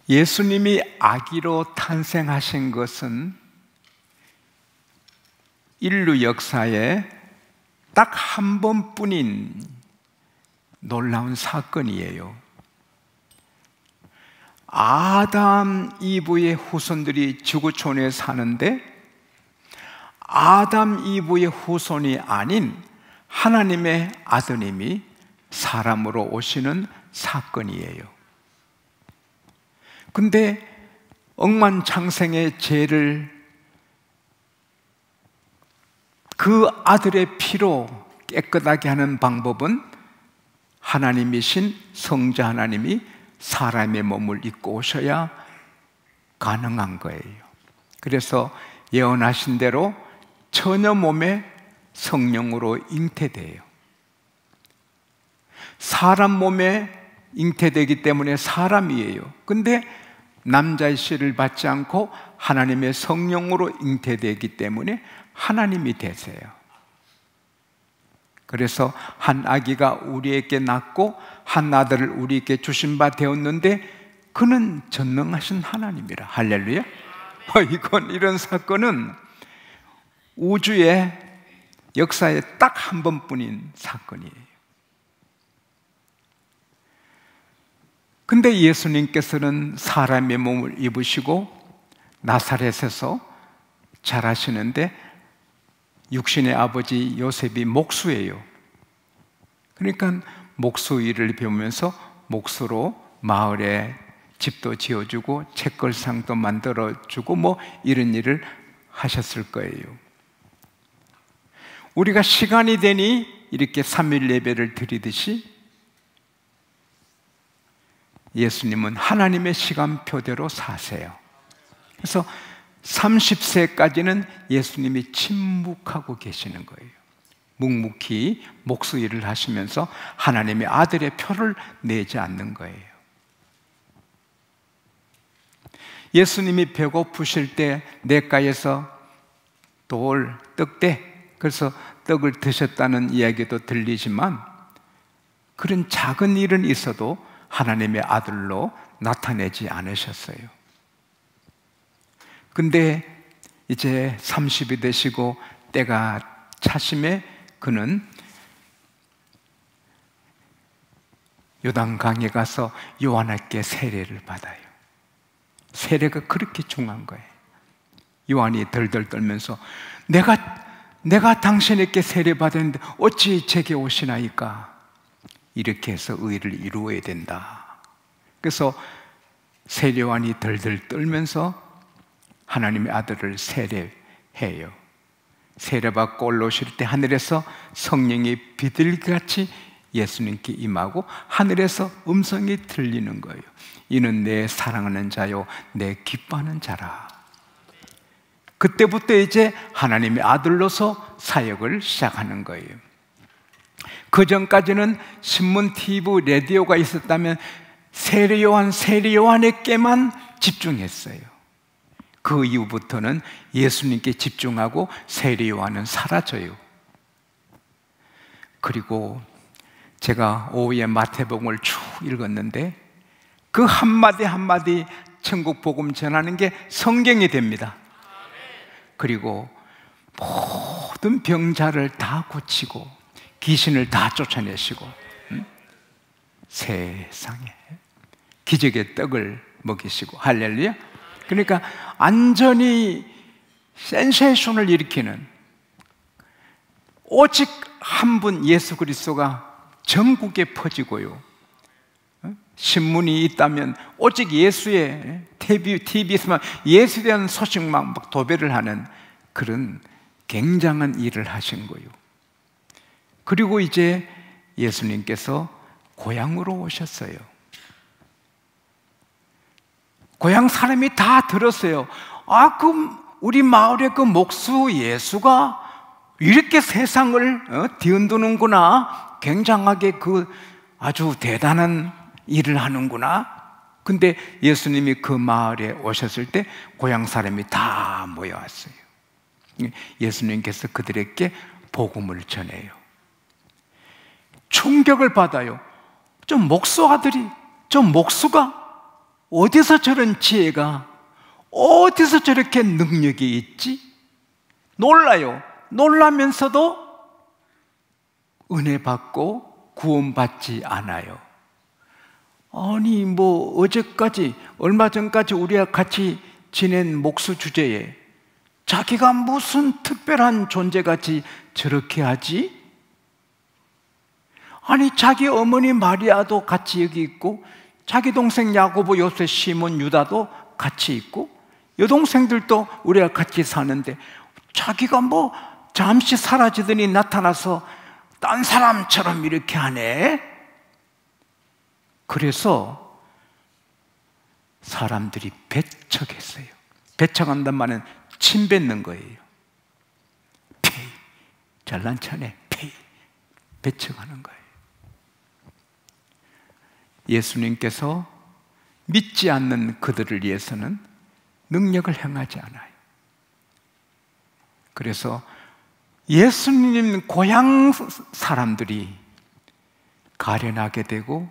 예수님이 아기로 탄생하신 것은 인류 역사에 딱 한 번뿐인 놀라운 사건이에요. 아담, 이브의 후손들이 지구촌에 사는데 아담, 이브의 후손이 아닌 하나님의 아드님이 사람으로 오시는 사건이에요. 근데 억만장생의 죄를 그 아들의 피로 깨끗하게 하는 방법은 하나님이신 성자 하나님이 사람의 몸을 입고 오셔야 가능한 거예요. 그래서 예언하신 대로 처녀 몸에 성령으로 잉태돼요. 사람 몸에 잉태되기 때문에 사람이에요. 근데 남자의 씨를 받지 않고 하나님의 성령으로 잉태되기 때문에 하나님이 되세요. 그래서 한 아기가 우리에게 낳고 한 아들을 우리에게 주신 바 되었는데 그는 전능하신 하나님이라. 할렐루야. 이런 사건은 우주의 역사에 딱 한 번뿐인 사건이에요. 근데 예수님께서는 사람의 몸을 입으시고 나사렛에서 자라시는데 육신의 아버지 요셉이 목수예요. 그러니까 목수 일을 배우면서 목수로 마을에 집도 지어주고 책걸상도 만들어주고 뭐 이런 일을 하셨을 거예요. 우리가 시간이 되니 이렇게 3일 예배를 드리듯이 예수님은 하나님의 시간표대로 사세요. 그래서 30세까지는 예수님이 침묵하고 계시는 거예요. 묵묵히 목수 일을 하시면서 하나님의 아들의 표를 내지 않는 거예요. 예수님이 배고프실 때 냇가에서 돌, 떡대, 그래서 떡을 드셨다는 이야기도 들리지만 그런 작은 일은 있어도 하나님의 아들로 나타내지 않으셨어요. 근데 이제 30이 되시고 때가 차심에 그는 요단강에 가서 요한에게 세례를 받아요. 세례가 그렇게 중요한 거예요. 요한이 덜덜 떨면서 내가 당신에게 세례 받았는데 어찌 제게 오시나이까? 이렇게 해서 의를 이루어야 된다. 그래서 세례요한이 덜덜 떨면서 하나님의 아들을 세례해요. 세례받고 올라오실 때 하늘에서 성령이 비둘기같이 예수님께 임하고 하늘에서 음성이 들리는 거예요. 이는 내 사랑하는 자요 내 기뻐하는 자라. 그때부터 이제 하나님의 아들로서 사역을 시작하는 거예요. 그 전까지는 신문, TV, 라디오가 있었다면 세례요한에게만 집중했어요. 그 이후부터는 예수님께 집중하고 세례요한은 사라져요. 그리고 제가 오후에 마태복음을 쭉 읽었는데 그 한마디 한마디 천국 복음 전하는 게 성경이 됩니다. 그리고 모든 병자를 다 고치고 귀신을 다 쫓아내시고 세상에 기적의 떡을 먹이시고 할렐루야. 그러니까 완전히 센세이션을 일으키는 오직 한 분 예수 그리스도가 전국에 퍼지고요. 신문이 있다면 오직 예수의 TV에서만 예수에 대한 소식만 막 도배를 하는 그런 굉장한 일을 하신 거예요. 그리고 이제 예수님께서 고향으로 오셨어요. 고향 사람이 다 들었어요. 그럼 우리 마을의 그 목수 예수가 이렇게 세상을 뒤흔드는구나. 굉장하게 그 아주 대단한 일을 하는구나. 근데 예수님이 그 마을에 오셨을 때 고향 사람이 다 모여왔어요. 예수님께서 그들에게 복음을 전해요. 충격을 받아요. 저 목수 아들이, 저 목수가 어디서 저런 지혜가, 어디서 저렇게 능력이 있지? 놀라요. 놀라면서도 은혜 받고 구원받지 않아요. 아니 어제까지, 얼마 전까지 우리가 같이 지낸 목수 주제에 자기가 무슨 특별한 존재같이 저렇게 하지? 아니 자기 어머니 마리아도 같이 여기 있고, 자기 동생 야고보, 요새, 시몬, 유다도 같이 있고, 여동생들도 우리가 같이 사는데 자기가 잠시 사라지더니 나타나서 딴 사람처럼 이렇게 하네? 그래서 사람들이 배척했어요. 배척한단 말은 침 뱉는 거예요. 페이, 잘난 체하네, 페이, 배척하는 거예요. 예수님께서 믿지 않는 그들을 위해서는 능력을 행하지 않아요. 그래서 예수님 고향 사람들이 가련하게 되고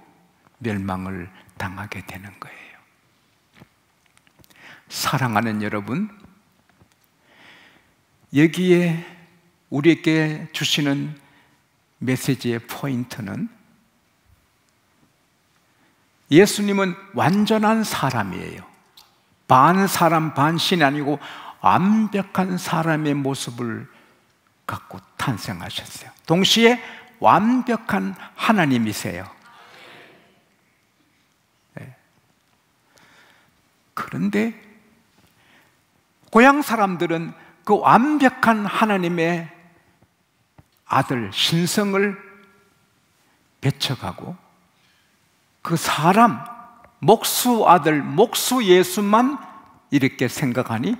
멸망을 당하게 되는 거예요. 사랑하는 여러분, 여기에 우리에게 주시는 메시지의 포인트는, 예수님은 완전한 사람이에요. 반 사람 반 신이 아니고 완벽한 사람의 모습을 갖고 탄생하셨어요. 동시에 완벽한 하나님이세요. 네. 그런데 고향 사람들은 그 완벽한 하나님의 아들 신성을 배척하고, 그 사람, 목수 아들, 목수 예수만 이렇게 생각하니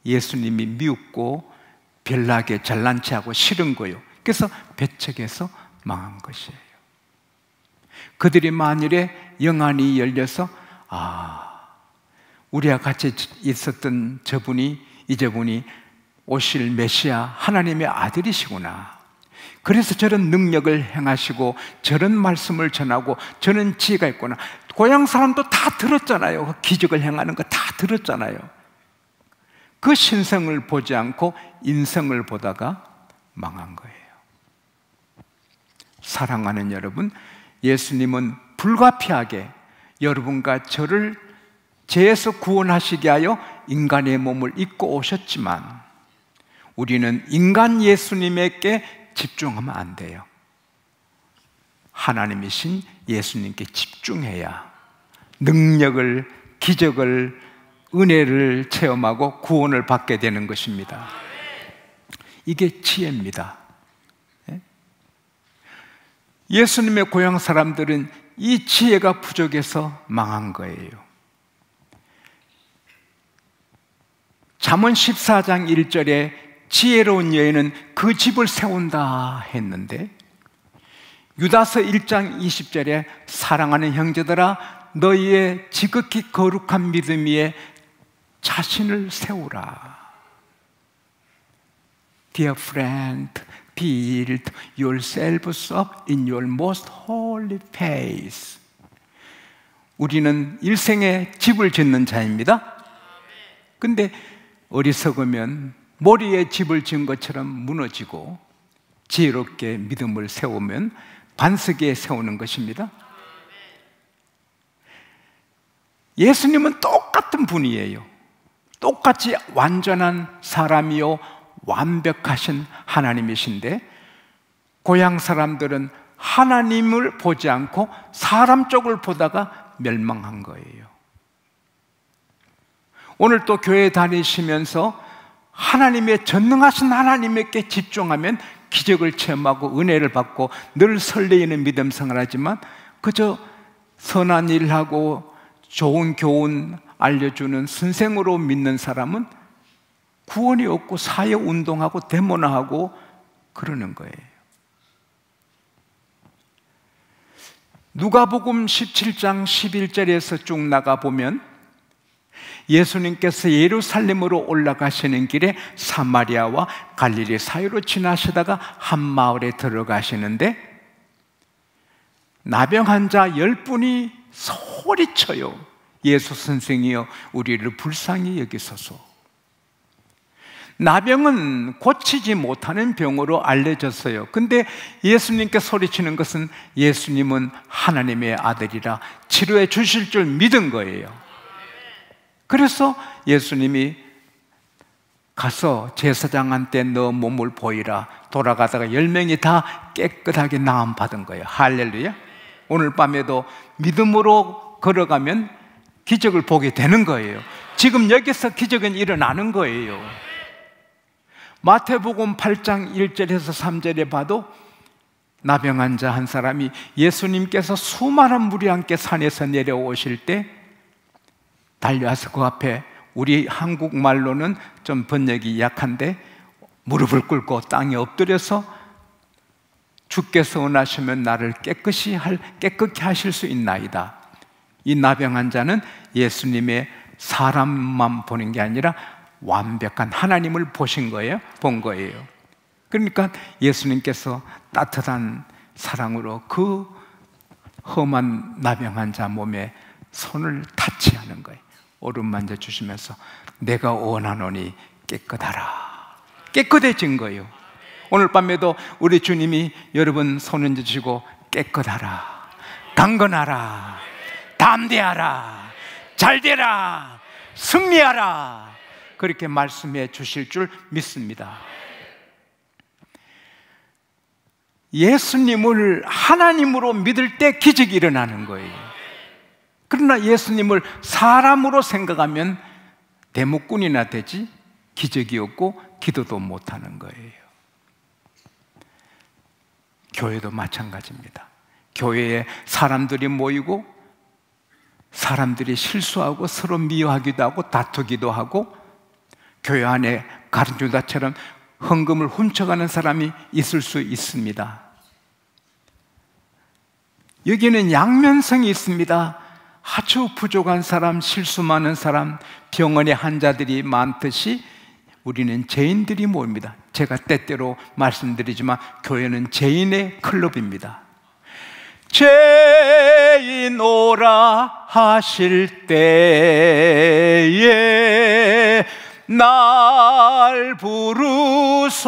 예수님이 미웃고 별나게 잘난 체하고 싫은 거예요. 그래서 배척해서 망한 것이에요. 그들이 만일에 영안이 열려서 우리와 같이 있었던 저분이, 이제분이 오실 메시아 하나님의 아들이시구나, 그래서 저런 능력을 행하시고 저런 말씀을 전하고 저런 지혜가 있구나, 고향 사람도 다 들었잖아요. 그 기적을 행하는 거 다 들었잖아요. 그 신성을 보지 않고 인성을 보다가 망한 거예요. 사랑하는 여러분, 예수님은 불가피하게 여러분과 저를 죄에서 구원하시게 하여 인간의 몸을 입고 오셨지만, 우리는 인간 예수님에게 집중하면 안 돼요. 하나님이신 예수님께 집중해야 능력을, 기적을, 은혜를 체험하고 구원을 받게 되는 것입니다. 이게 지혜입니다. 예수님의 고향 사람들은 이 지혜가 부족해서 망한 거예요. 잠언 14장 1절에 지혜로운 여인은 그 집을 세운다 했는데, 유다서 1장 20절에 사랑하는 형제들아 너희의 지극히 거룩한 믿음 위에 자신을 세우라. Dear friend, build yourselves up in your most holy faith. 우리는 일생에 집을 짓는 자입니다. 근데 어리석으면 머리에 집을 지은 것처럼 무너지고, 지혜롭게 믿음을 세우면 반석에 세우는 것입니다. 예수님은 똑같은 분이에요. 똑같이 완전한 사람이요 완벽하신 하나님이신데, 고향 사람들은 하나님을 보지 않고 사람 쪽을 보다가 멸망한 거예요. 오늘 또 교회 다니시면서 하나님의 전능하신 하나님께 집중하면 기적을 체험하고 은혜를 받고 늘 설레이는 믿음 생활하지만, 그저 선한 일하고 좋은 교훈 알려주는 선생으로 믿는 사람은 구원이 없고 사회운동하고 데모나하고 그러는 거예요. 누가복음 17장 11절에서 쭉 나가보면, 예수님께서 예루살렘으로 올라가시는 길에 사마리아와 갈릴리 사이로 지나시다가 한 마을에 들어가시는데, 나병 환자 10분이 소리쳐요. 예수 선생이여 우리를 불쌍히 여기소서. 나병은 고치지 못하는 병으로 알려졌어요. 근데 예수님께 소리치는 것은 예수님은 하나님의 아들이라 치료해 주실 줄 믿은 거예요. 그래서 예수님이 가서 제사장한테 너 몸을 보이라. 돌아가다가 10명이 다 깨끗하게 나음 받은 거예요. 할렐루야. 오늘 밤에도 믿음으로 걸어가면 기적을 보게 되는 거예요. 지금 여기서 기적은 일어나는 거예요. 마태복음 8장 1절에서 3절에 봐도 나병 환자 한 사람이 예수님께서 수많은 무리 함께 산에서 내려오실 때 달려와서 그 앞에, 우리 한국말로는 좀 번역이 약한데, 무릎을 꿇고 땅에 엎드려서 주께서 원하시면 나를 깨끗히 하실 수 있나이다. 이 나병 환자는 예수님의 사람만 보는 게 아니라 완벽한 하나님을 본 거예요. 그러니까 예수님께서 따뜻한 사랑으로 그 험한 나병 환자 몸에 손을 타치하는 거예요. 오름 만져주시면서 내가 원하노니 깨끗하라. 깨끗해진 거예요. 오늘 밤에도 우리 주님이 여러분 손 얹으시고 깨끗하라, 강건하라, 담대하라, 잘되라, 승리하라, 그렇게 말씀해 주실 줄 믿습니다. 예수님을 하나님으로 믿을 때 기적이 일어나는 거예요. 그러나 예수님을 사람으로 생각하면 대목꾼이나 되지 기적이 없고 기도도 못하는 거예요. 교회도 마찬가지입니다. 교회에 사람들이 모이고 사람들이 실수하고 서로 미워하기도 하고 다투기도 하고 교회 안에 가룟유다처럼 헌금을 훔쳐가는 사람이 있을 수 있습니다. 여기는 양면성이 있습니다. 아주 부족한 사람, 실수 많은 사람, 병원에 환자들이 많듯이 우리는 죄인들이 모입니다. 제가 때때로 말씀드리지만 교회는 죄인의 클럽입니다. 죄인 오라 하실 때에 날 부르소서.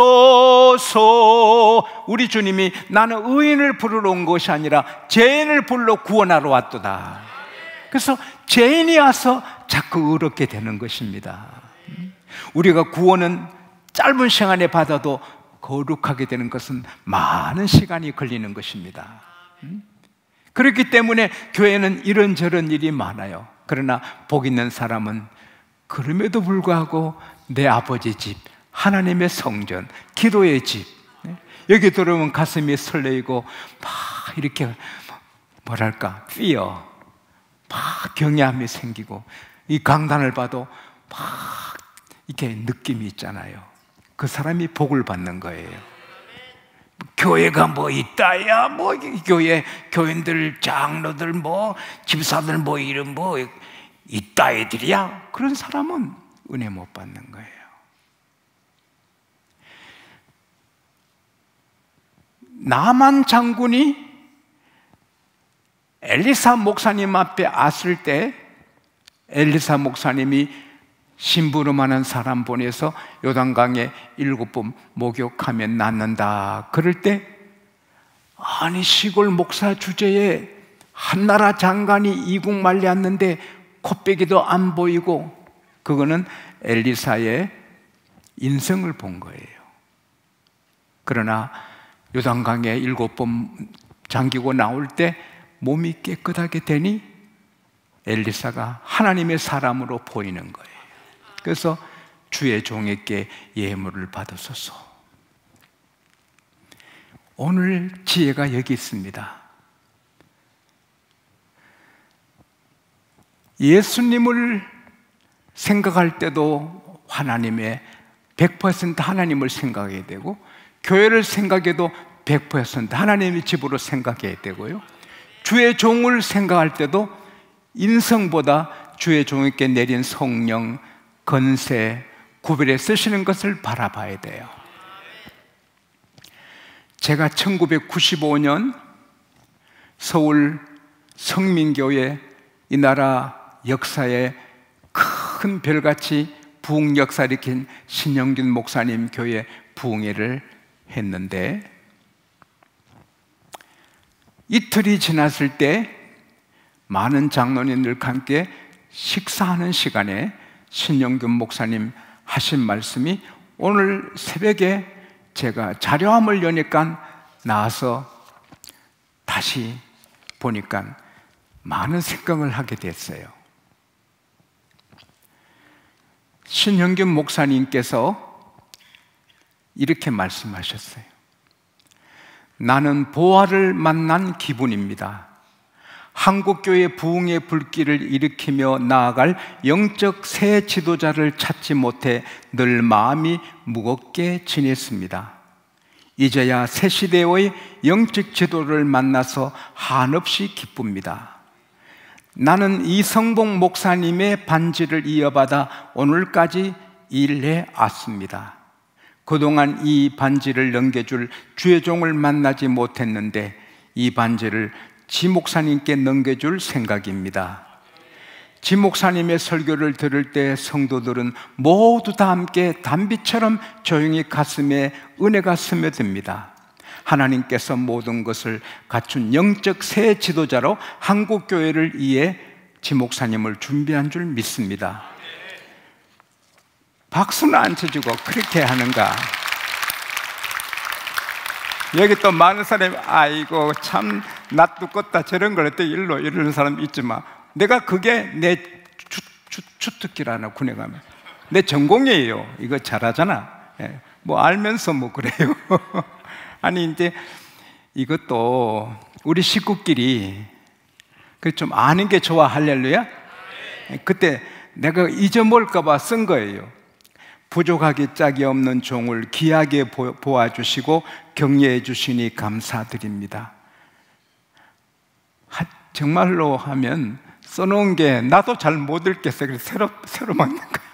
우리 주님이 나는 의인을 부르러 온 것이 아니라 죄인을 불러 구원하러 왔도다. 그래서 죄인이 와서 자꾸 의롭게 되는 것입니다. 우리가 구원은 짧은 시간에 받아도 거룩하게 되는 것은 많은 시간이 걸리는 것입니다. 그렇기 때문에 교회는 이런저런 일이 많아요. 그러나 복 있는 사람은 그럼에도 불구하고 내 아버지 집, 하나님의 성전, 기도의 집, 여기 들어오면 가슴이 설레이고 막 이렇게 뭐랄까 fear, 막 경외함이 생기고, 이 강단을 봐도 막 이렇게 느낌이 있잖아요. 그 사람이 복을 받는 거예요. 교회가 뭐 있다야, 뭐 교회 교인들, 장로들, 뭐 집사들, 뭐 이런 뭐 있다 애들이야, 그런 사람은 은혜 못 받는 거예요. 나만 장군이 엘리사 목사님 앞에 왔을 때 엘리사 목사님이 심부름하는 사람 보내서 요단강에 7번 목욕하면 낫는다 그럴 때, 아니 시골 목사 주제에 한나라 장관이 이국만리 왔는데 코빼기도 안 보이고, 그거는 엘리사의 인성을 본 거예요. 그러나 요단강에 7번 잠기고 나올 때 몸이 깨끗하게 되니 엘리사가 하나님의 사람으로 보이는 거예요. 그래서 주의 종에게 예물을 받으소서. 오늘 지혜가 여기 있습니다. 예수님을 생각할 때도 하나님의 100% 하나님을 생각해야 되고, 교회를 생각해도 100% 하나님의 집으로 생각해야 되고요, 주의 종을 생각할 때도 인성보다 주의 종에게 내린 성령, 건세, 구별해 쓰시는 것을 바라봐야 돼요. 제가 1995년 서울 성민교회, 이 나라 역사에 큰 별같이 부흥 역사를 일으킨 신영균 목사님 교회 부흥회를 했는데, 이틀이 지났을 때 많은 장로님들과 함께 식사하는 시간에 신영균 목사님 하신 말씀이, 오늘 새벽에 제가 자료함을 여니까 나와서 다시 보니까 많은 생각을 하게 됐어요. 신영균 목사님께서 이렇게 말씀하셨어요. 나는 보화를 만난 기분입니다. 한국교회 부흥의 불길을 일으키며 나아갈 영적 새 지도자를 찾지 못해 늘 마음이 무겁게 지냈습니다. 이제야 새 시대의 영적 지도를 만나서 한없이 기쁩니다. 나는 이성봉 목사님의 반지를 이어받아 오늘까지 일해 왔습니다. 그동안 이 반지를 넘겨줄 주의 종을 만나지 못했는데 이 반지를 지 목사님께 넘겨줄 생각입니다. 지 목사님의 설교를 들을 때 성도들은 모두 다 함께 단비처럼 조용히 가슴에 은혜가 스며듭니다. 하나님께서 모든 것을 갖춘 영적 새 지도자로 한국교회를 위해 지 목사님을 준비한 줄 믿습니다. 박수는 안 쳐주고 그렇게 하는가? 여기 또 많은 사람이 아이고 참 낯두껍다 저런 걸 어떻게 일로 이러는 사람이 있지만, 내가 그게 내 주특기라나 군에가면 내 전공이에요. 이거 잘하잖아. 뭐 알면서 뭐 그래요. 아니 이제 이것도 우리 식구끼리 좀 아는 게 좋아. 할렐루야. 그때 내가 잊어먹을까 봐 쓴 거예요. 부족하기 짝이 없는 종을 귀하게 보아주시고 격려해 주시니 감사드립니다. 정말로 하면 써놓은 게 나도 잘 못 읽겠어요. 그래서 새로 만든 거예요.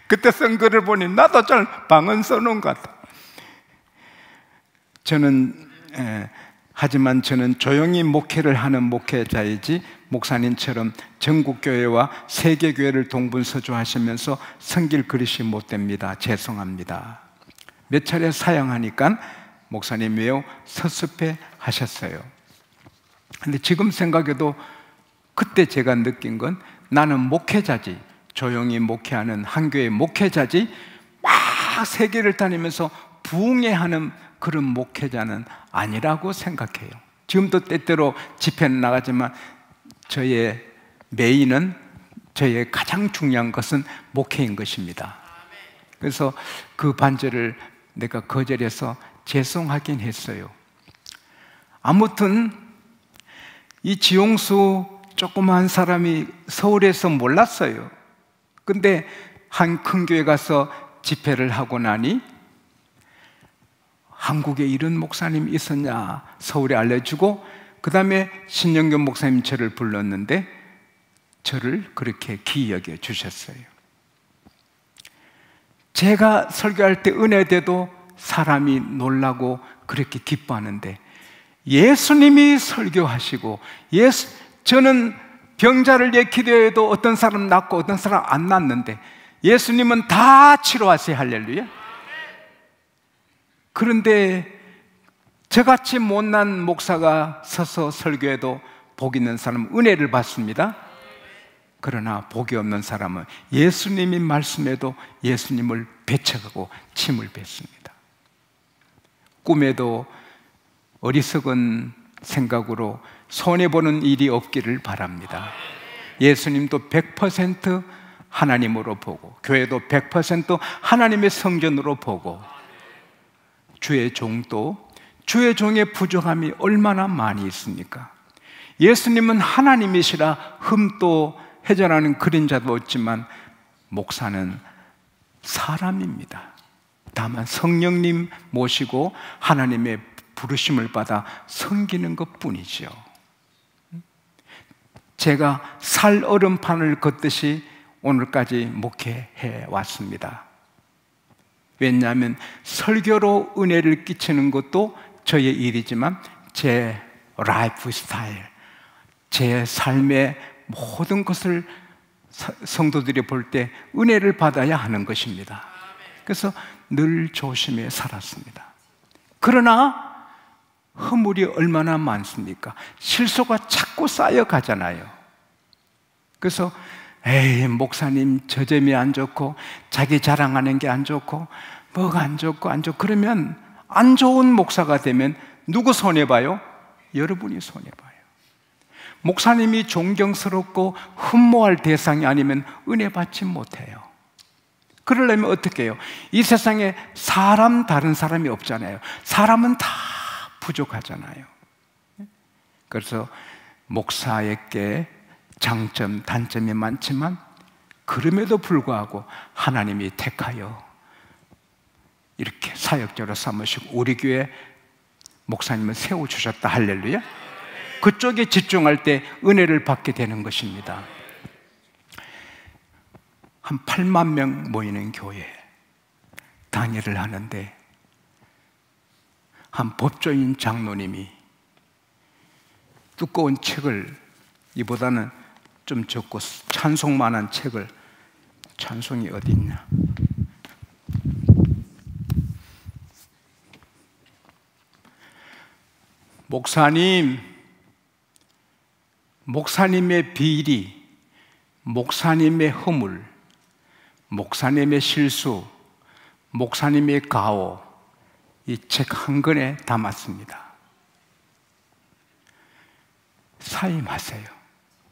그때 쓴 글을 보니 나도 잘 방언 써놓은 것 같아. 하지만 저는 조용히 목회를 하는 목회자이지 목사님처럼 전국교회와 세계교회를 동분서주하시면서 섬길 그릇이 못 됩니다. 죄송합니다. 몇 차례 사양하니까 목사님 매우 섭섭해 하셨어요. 근데 지금 생각해도 그때 제가 느낀 건, 나는 목회자지, 조용히 목회하는 한교회 목회자지 막 세계를 다니면서 부흥회하는 그런 목회자는 아니라고 생각해요. 지금도 때때로 집회는 나가지만 저의 메인은, 저의 가장 중요한 것은 목회인 것입니다. 그래서 그 반절을 내가 거절해서 죄송하긴 했어요. 아무튼 이 지용수 조그만 사람이 서울에서 몰랐어요. 근데 한 큰 교회 가서 집회를 하고 나니 한국에 이런 목사님이 있었냐 서울에 알려주고, 그 다음에 신영균 목사님 저를 불렀는데 저를 그렇게 기억해 주셨어요. 제가 설교할 때 은혜돼도 사람이 놀라고 그렇게 기뻐하는데, 예수님이 설교하시고 저는 병자를 위해 기도해도 어떤 사람 낫고 어떤 사람 안 낫는데 예수님은 다 치료하세요. 할렐루야. 그런데 저같이 못난 목사가 서서 설교해도 복 있는 사람은 은혜를 받습니다. 그러나 복이 없는 사람은 예수님이 말씀해도 예수님을 배척하고 침을 뱉습니다. 꿈에도 어리석은 생각으로 손해보는 일이 없기를 바랍니다. 예수님도 100% 하나님으로 보고, 교회도 100% 하나님의 성전으로 보고, 주의 종도 주의 종의 부족함이 얼마나 많이 있습니까? 예수님은 하나님이시라 흠도 회전하는 그림자도 없지만 목사는 사람입니다. 다만 성령님 모시고 하나님의 부르심을 받아 섬기는 것뿐이죠. 제가 살 얼음판을 걷듯이 오늘까지 목회해 왔습니다. 왜냐하면 설교로 은혜를 끼치는 것도 저의 일이지만 제 라이프 스타일, 제 삶의 모든 것을 성도들이 볼 때 은혜를 받아야 하는 것입니다. 그래서 늘 조심해 살았습니다. 그러나 허물이 얼마나 많습니까? 실수가 자꾸 쌓여가잖아요. 그래서 에이, 목사님 저 점이 안 좋고 자기 자랑하는 게 안 좋고 뭐가 안 좋고 안 좋고 그러면 안 좋은 목사가 되면 누구 손해봐요? 여러분이 손해봐요. 목사님이 존경스럽고 흠모할 대상이 아니면 은혜 받지 못해요. 그러려면 어떻게 해요? 이 세상에 다른 사람이 없잖아요. 사람은 다 부족하잖아요. 그래서 목사에게 장점, 단점이 많지만 그럼에도 불구하고 하나님이 택하여 이렇게 사역자로 삼으시고 우리 교회 목사님을 세워주셨다. 할렐루야. 그쪽에 집중할 때 은혜를 받게 되는 것입니다. 한 8만 명 모이는 교회 강의를 하는데 한 법조인 장로님이 두꺼운 책을, 이보다는 좀 적고 찬송만한 책을, 찬송이 어디 있냐, 목사님의 비리, 목사님의 허물, 목사님의 실수, 목사님의 가오, 이 책 한 권에 담았습니다. 사임하세요.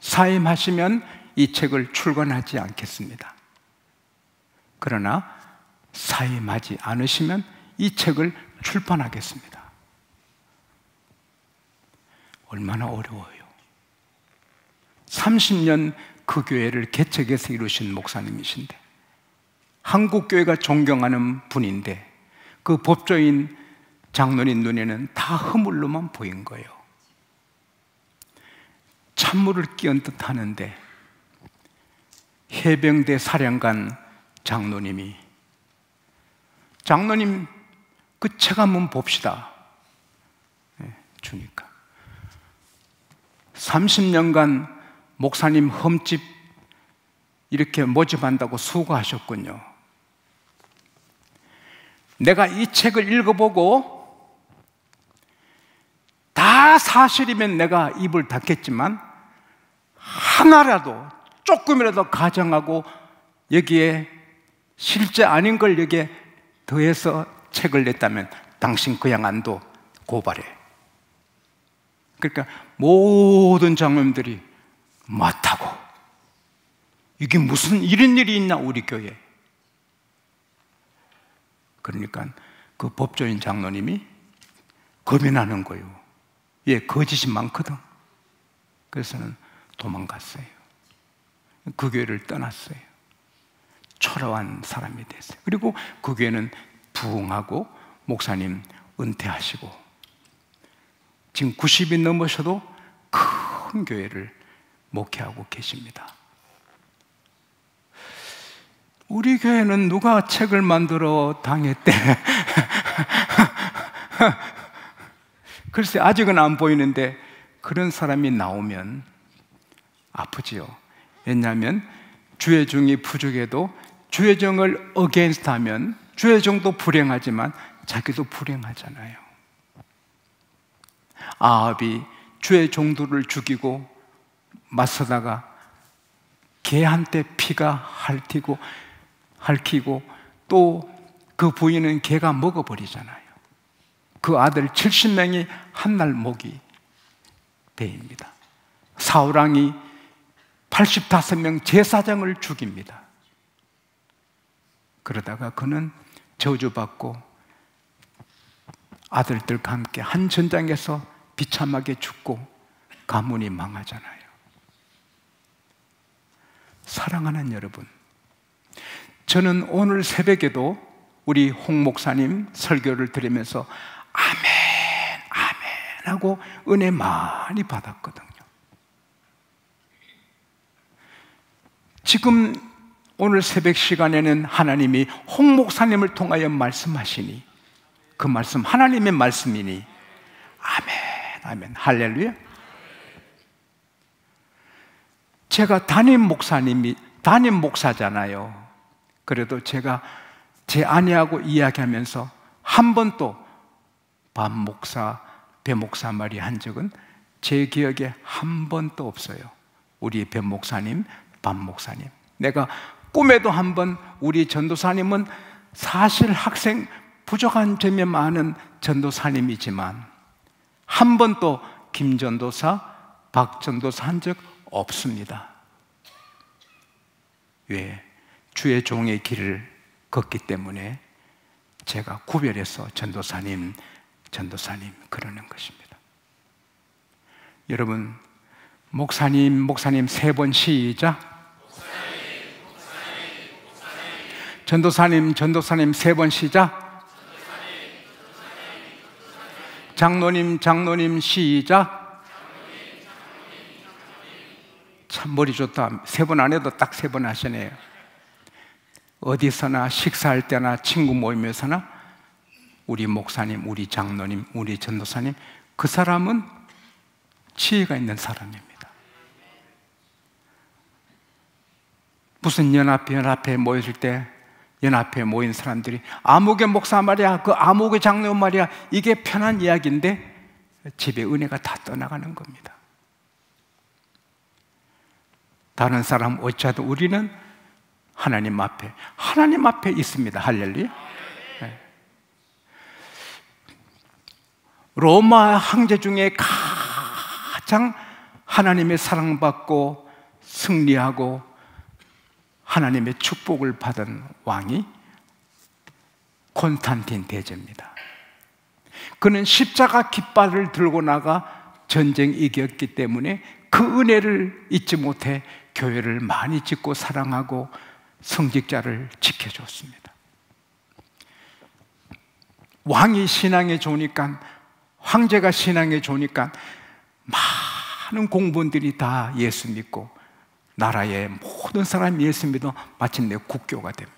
사임하시면 이 책을 출간하지 않겠습니다. 그러나 사임하지 않으시면 이 책을 출판하겠습니다. 얼마나 어려워요. 30년 그 교회를 개척해서 이루신 목사님이신데, 한국교회가 존경하는 분인데 그 법조인 장로님 눈에는 다 허물로만 보인 거예요. 찬물을 끼얹 듯 하는데 해병대 사령관 장로님이, 장로님 그 책 한번 봅시다. 주니까 30년간 목사님 흠집 이렇게 모집한다고 수고하셨군요. 내가 이 책을 읽어보고 다 사실이면 내가 입을 닫겠지만 하나라도 조금이라도 가정하고 여기에 실제 아닌 걸 여기에 더해서 책을 냈다면 당신 그 양안도 고발해. 그러니까 모든 장로님들이 맞다고, 이게 무슨 이런 일이 있나 우리 교회에. 그러니까 그 법조인 장로님이 겁이 나는 거예요. 예, 거짓이 많거든. 그래서는 도망갔어요. 그 교회를 떠났어요. 초라한 사람이 됐어요. 그리고 그 교회는 부흥하고 목사님 은퇴하시고 지금 90이 넘으셔도 큰 교회를 목회하고 계십니다. 우리 교회는 누가 책을 만들어 당했대? 글쎄 아직은 안 보이는데 그런 사람이 나오면 아프지요. 왜냐하면 주의종이 부족해도 주의종을 어게인스트 하면 주의종도 불행하지만 자기도 불행하잖아요. 아합이 주의종들을 죽이고 맞서다가 개한테 피가 핥히고 또 그 부인은 개가 먹어버리잖아요. 그 아들 70명이 한날 목이 베입니다. 사울왕이 85명 제사장을 죽입니다. 그러다가 그는 저주받고 아들들과 함께 한 전장에서 비참하게 죽고 가문이 망하잖아요. 사랑하는 여러분, 저는 오늘 새벽에도 우리 홍 목사님 설교를 들으면서 아멘, 아멘 하고 은혜 많이 받았거든요. 지금 오늘 새벽 시간에는 하나님이 홍 목사님을 통하여 말씀하시니 그 말씀 하나님의 말씀이니 아멘, 아멘, 할렐루야. 제가 담임 담임 목사잖아요. 그래도 제가 제 아내하고 이야기하면서 한 번도 반 목사, 배 목사 말이 한 적은 제 기억에 한 번도 없어요. 우리 배 목사님, 반 목사님. 내가 꿈에도 한 번 우리 전도사님은 사실 학생 부족한 점이 많은 전도사님이지만 한 번도 김 전도사, 박 전도사 한 적 없습니다. 왜? 주의 종의 길을 걷기 때문에 제가 구별해서 전도사님 그러는 것입니다. 여러분, 목사님 세 번 시작. 전도사님 세 번 시작. 장로님 시작. 참 머리 좋다. 세 번 안 해도 딱 세 번 하시네요. 어디서나 식사할 때나 친구 모임에서나 우리 목사님, 우리 장로님, 우리 전도사님, 그 사람은 지혜가 있는 사람입니다. 무슨 연합회 모였을 때 연합회 모인 사람들이 아무개 목사 말이야, 그 아무개 장로 말이야, 이게 편한 이야기인데 집에 은혜가 다 떠나가는 겁니다. 다른 사람 어찌하든 우리는 하나님 앞에 있습니다. 할렐루야. 네. 로마 황제 중에 가장 하나님의 사랑받고 승리하고 하나님의 축복을 받은 왕이 콘스탄틴 대제입니다. 그는 십자가 깃발을 들고 나가 전쟁 이겼기 때문에 그 은혜를 잊지 못해 교회를 많이 짓고 사랑하고 성직자를 지켜줬습니다. 왕이 신앙에 좋으니까, 황제가 신앙에 좋으니까 많은 공무원들이 다 예수 믿고 나라의 모든 사람이 예수 믿어 마침내 국교가 됩니다.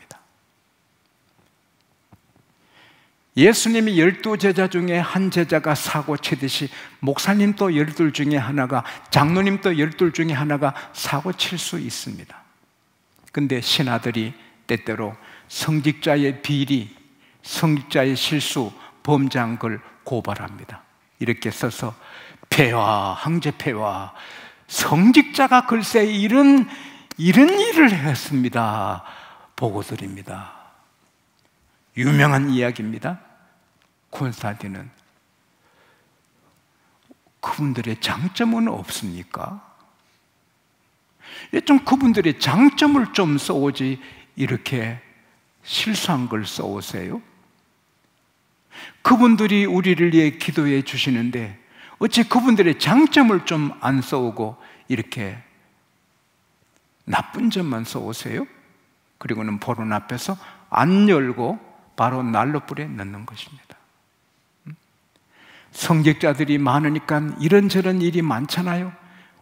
예수님이 12제자 중에 한 제자가 사고 치듯이 목사님도 12 중에 하나가, 장로님도 12 중에 하나가 사고 칠 수 있습니다. 근데 신하들이 때때로 성직자의 비리, 성직자의 실수, 범죄한 걸 고발합니다. 이렇게 써서 폐와, 황제 폐와, 성직자가 글쎄 이런 일을 했습니다. 보고드립니다. 유명한 이야기입니다. 콘스탄틴은 그분들의 장점은 없습니까? 좀 그분들의 장점을 좀 써오지 이렇게 실수한 걸 써오세요? 그분들이 우리를 위해 기도해 주시는데 어찌 그분들의 장점을 좀 안 써오고 이렇게 나쁜 점만 써오세요? 그리고는 보는 앞에서 안 열고 바로 난로불에 넣는 것입니다. 성직자들이 많으니까 이런저런 일이 많잖아요.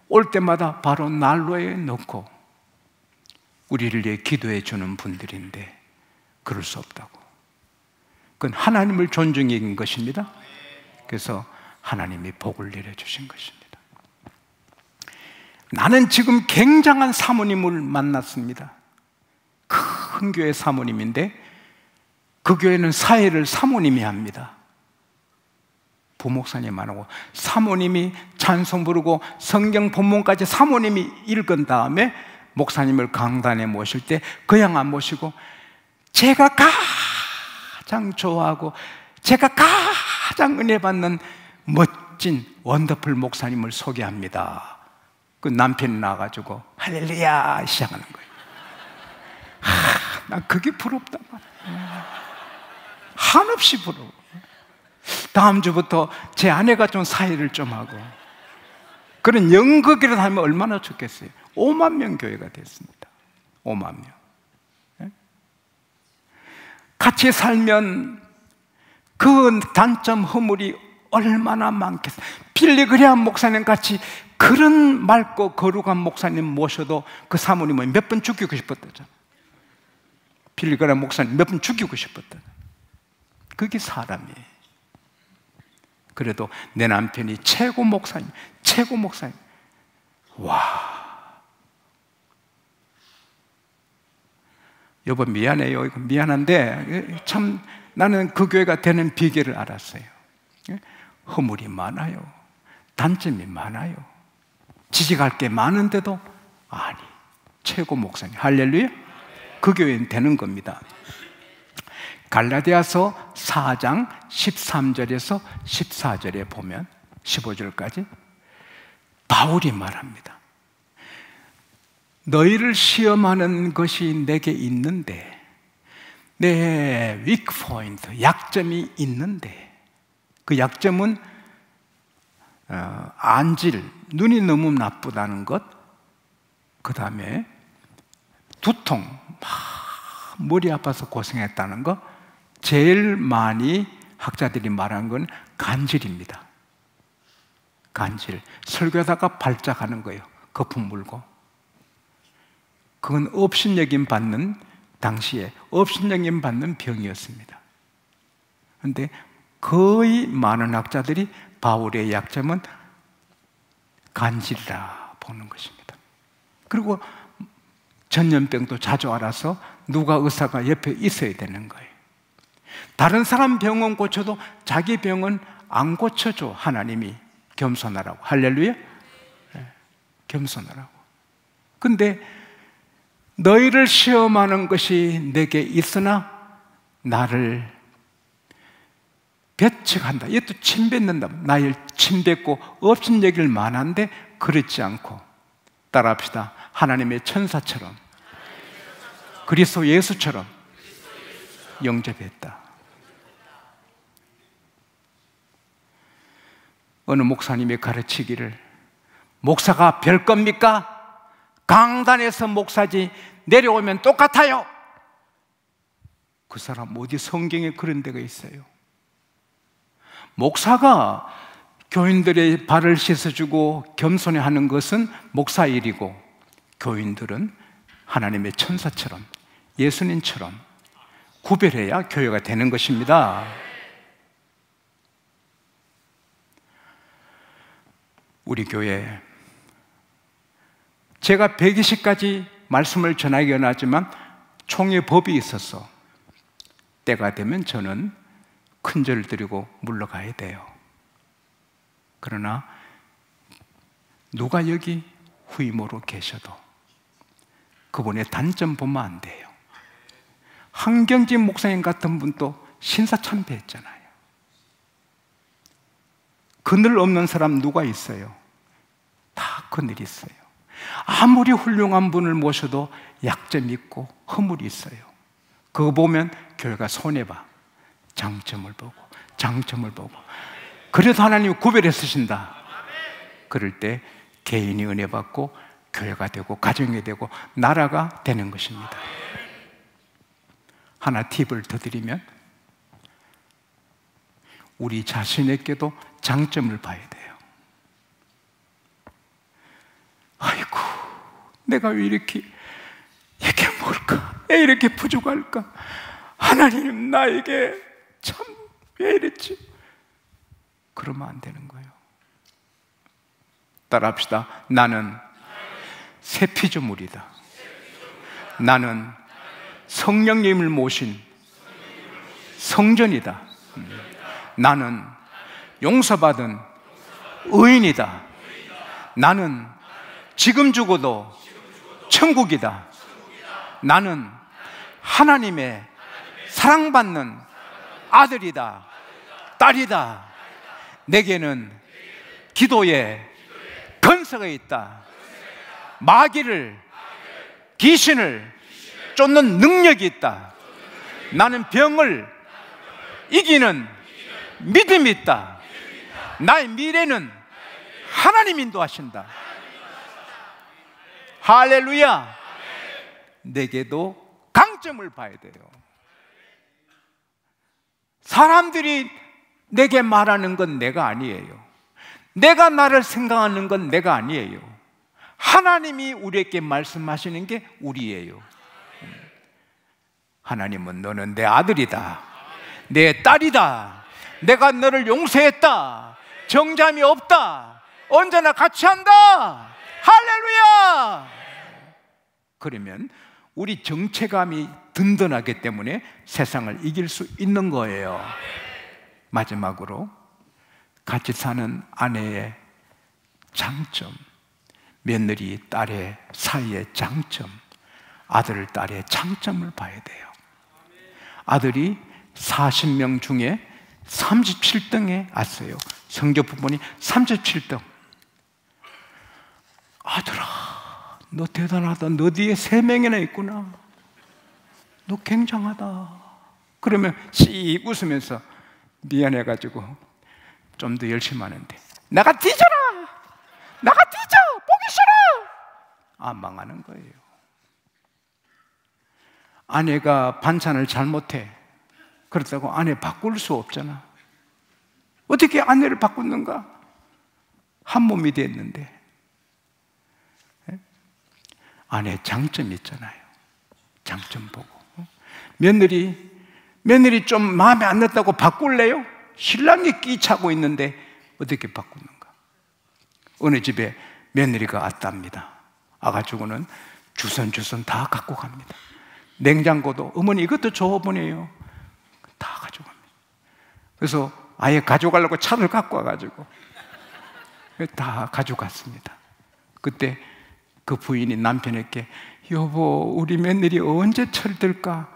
올 때마다 바로 난로에 넣고 우리를 위해 기도해 주는 분들인데 그럴 수 없다고. 그건 하나님을 존중한 것입니다. 그래서 하나님이 복을 내려주신 것입니다. 나는 지금 굉장한 사모님을 만났습니다. 큰 교회 사모님인데 그 교회는 사회를 사모님이 합니다. 부목사님 안 하고 사모님이 찬송 부르고 성경 본문까지 사모님이 읽은 다음에 목사님을 강단에 모실 때 그 양안 모시고 제가 가장 좋아하고 제가 가장 은혜 받는 멋진 원더풀 목사님을 소개합니다. 그 남편이 나와가지고 할렐루야 시작하는 거예요. 난 그게 부럽다 말이야. 한없이 부러워. 다음 주부터 제 아내가 좀 사회를 좀 하고 그런 연극이라도 하면 얼마나 좋겠어요. 5만 명 교회가 됐습니다. 5만 명. 같이 살면 그 단점 허물이 얼마나 많겠어요. 빌리그레암 목사님 같이 그런 맑고 거룩한 목사님 모셔도 그 사모님은 몇 번 죽이고 싶었다잖아. 빌리그레암 목사님 몇 번 죽이고 싶었다. 그게 사람이에요. 그래도 내 남편이 최고 목사님. 와. 여보 미안해요. 이거 미안한데 참 나는 그 교회가 되는 비결을 알았어요. 허물이 많아요. 단점이 많아요. 지적할 게 많은데도 아니, 최고 목사님, 할렐루야. 그 교회는 되는 겁니다. 갈라디아서 4장 13절에서 14절에 보면 15절까지 바울이 말합니다. 너희를 시험하는 것이 내게 있는데, 내 weak point, 약점이 있는데, 그 약점은 안질, 눈이 너무 나쁘다는 것, 그 다음에 두통, 머리 아파서 고생했다는 것, 제일 많이 학자들이 말한 건 간질입니다. 간질, 설교하다가 발작하는 거예요. 거품 물고. 그건 업신여김 받는, 당시에 업신여김 받는 병이었습니다. 그런데 거의 많은 학자들이 바울의 약점은 간질이라 보는 것입니다. 그리고 전염병도 자주 알아서 누가 의사가 옆에 있어야 되는 거예요. 다른 사람 병은 고쳐도 자기 병은 안 고쳐줘. 하나님이 겸손하라고. 할렐루야. 네, 겸손하라고. 근데 너희를 시험하는 것이 내게 있으나 나를 배척한다. 이것도 침뱉는다. 나를 침뱉고 업신여길 만한데 그렇지 않고, 따라합시다. 하나님의 천사처럼, 그리스도 예수처럼 영접했다. 어느 목사님이 가르치기를, 목사가 별 겁니까? 강단에서 목사지 내려오면 똑같아요. 그 사람 어디 성경에 그런 데가 있어요? 목사가 교인들의 발을 씻어주고 겸손히 하는 것은 목사 일이고, 교인들은 하나님의 천사처럼, 예수님처럼 구별해야 교회가 되는 것입니다. 우리 교회, 제가 120까지 말씀을 전하기 원하지만 총회 법이 있어서 때가 되면 저는 큰절 드리고 물러가야 돼요. 그러나 누가 여기 후임으로 계셔도 그분의 단점 보면 안 돼요. 한경진 목사님 같은 분도 신사참배했잖아요. 그늘 없는 사람 누가 있어요? 다 그늘이 있어요. 아무리 훌륭한 분을 모셔도 약점이 있고 허물이 있어요. 그거 보면 교회가 손해봐. 장점을 보고, 장점을 보고. 그래도 하나님이 구별해 쓰신다. 그럴 때 개인이 은혜 받고 교회가 되고 가정이 되고 나라가 되는 것입니다. 하나 팁을 더 드리면, 우리 자신에게도 장점을 봐야 돼요. 아이고, 내가 왜 이렇게 이게 뭘까? 왜 이렇게 부족할까? 하나님 나에게 참 왜 이랬지? 그러면 안 되는 거예요. 따라합시다. 나는 새 피조물이다. 나는 성령님을 모신 성전이다. 나는 용서받은 의인이다. 나는 지금 죽어도 천국이다. 나는 하나님의 사랑받는 아들이다. 딸이다. 내게는 기도의 건서가 있다. 마귀를, 귀신을 쫓는 능력이 있다. 나는 병을 이기는 믿음이 있다. 나의 미래는 하나님 인도하신다. 할렐루야. 내게도 강점을 봐야 돼요. 사람들이 내게 말하는 건 내가 아니에요. 내가 나를 생각하는 건 내가 아니에요. 하나님이 우리에게 말씀하시는 게 우리예요. 하나님은 너는 내 아들이다. 내 딸이다. 내가 너를 용서했다. 정잠이 없다. 언제나 같이 한다. 할렐루야. 그러면 우리 정체감이 든든하기 때문에 세상을 이길 수 있는 거예요. 마지막으로 같이 사는 아내의 장점, 며느리 딸의 사이의 장점, 아들 딸의 장점을 봐야 돼요. 아들이 40명 중에 37등에 왔어요. 성적 부분이 37등. 아들아, 너 대단하다. 너 뒤에 3명이나 있구나. 너 굉장하다. 그러면 씩 웃으면서 미안해가지고 좀 더 열심히 하는데, 나가 뒤져라! 나가 뒤져! 보기 싫어! 안 망하는 거예요. 아내가 반찬을 잘못해. 그렇다고 아내 바꿀 수 없잖아. 어떻게 아내를 바꾸는가? 한 몸이 됐는데. 아내 장점이 있잖아요. 장점 보고. 며느리 좀 마음에 안 든다고 바꿀래요? 신랑이 끼차고 있는데 어떻게 바꾸는가? 어느 집에 며느리가 왔답니다. 와가지고는 주선주선 다 갖고 갑니다. 냉장고도 어머니 이것도 줘보내요. 다 가져갑니다. 그래서 아예 가져가려고 차를 갖고 와가지고 다 가져갔습니다. 그때 그 부인이 남편에게, 여보, 우리 며느리 언제 철들까?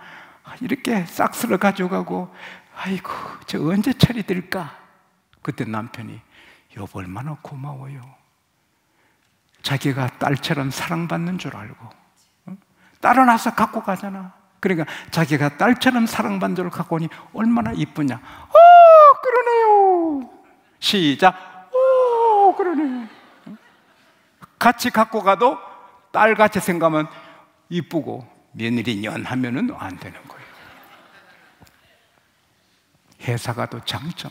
이렇게 싹쓸어 가져가고, 아이고, 저 언제 철이 들까? 그때 남편이, 여보 얼마나 고마워요. 자기가 딸처럼 사랑받는 줄 알고, 딸은 와서 갖고 가잖아. 그러니까 자기가 딸처럼 사랑받는 줄 갖고 오니 얼마나 이쁘냐. 그러네요. 시작. 그러네요. 같이 갖고 가도 딸같이 생각하면 이쁘고, 며느리 연하면은 안 되는 거예요. 회사 가도 장점,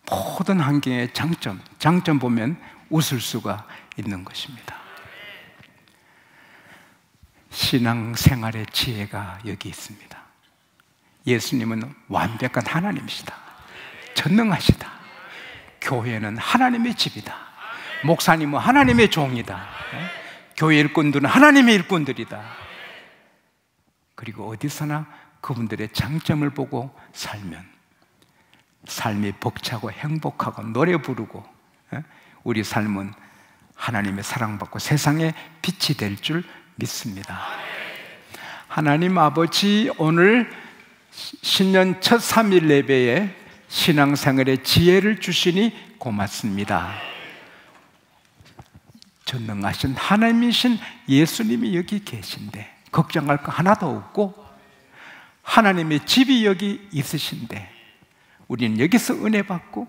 모든 환경의 장점 보면 웃을 수가 있는 것입니다. 신앙생활의 지혜가 여기 있습니다. 예수님은 완벽한 하나님이시다. 전능하시다. 교회는 하나님의 집이다. 목사님은 하나님의 종이다. 교회 일꾼들은 하나님의 일꾼들이다. 그리고 어디서나 그분들의 장점을 보고 살면 삶이 벅차고 행복하고 노래 부르고, 우리 삶은 하나님의 사랑받고 세상의 빛이 될 줄 믿습니다. 하나님 아버지, 오늘 신년 첫 3일 예배에 신앙생활의 지혜를 주시니 고맙습니다. 전능하신 하나님이신 예수님이 여기 계신데 걱정할 거 하나도 없고, 하나님의 집이 여기 있으신데 우리는 여기서 은혜 받고,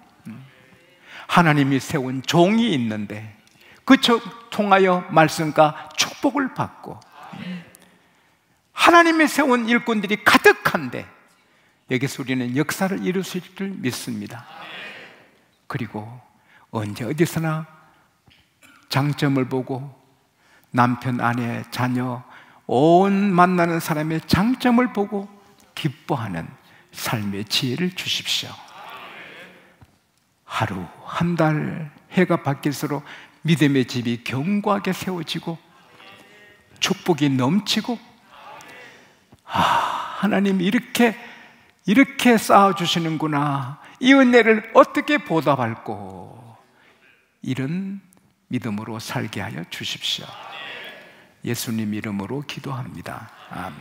하나님이 세운 종이 있는데 그 통하여 말씀과 축복을 받고, 하나님이 세운 일꾼들이 가득한데 여기서 우리는 역사를 이루실 줄 믿습니다. 그리고 언제 어디서나 장점을 보고 남편, 아내, 자녀, 온 만나는 사람의 장점을 보고 기뻐하는 삶의 지혜를 주십시오. 하루, 한 달, 해가 바뀔수록 믿음의 집이 견고하게 세워지고 축복이 넘치고, 하나님이 이렇게 쌓아주시는구나, 이 은혜를 어떻게 보답할꼬, 이런 믿음으로 살게 하여 주십시오. 예수님 이름으로 기도합니다. 아멘.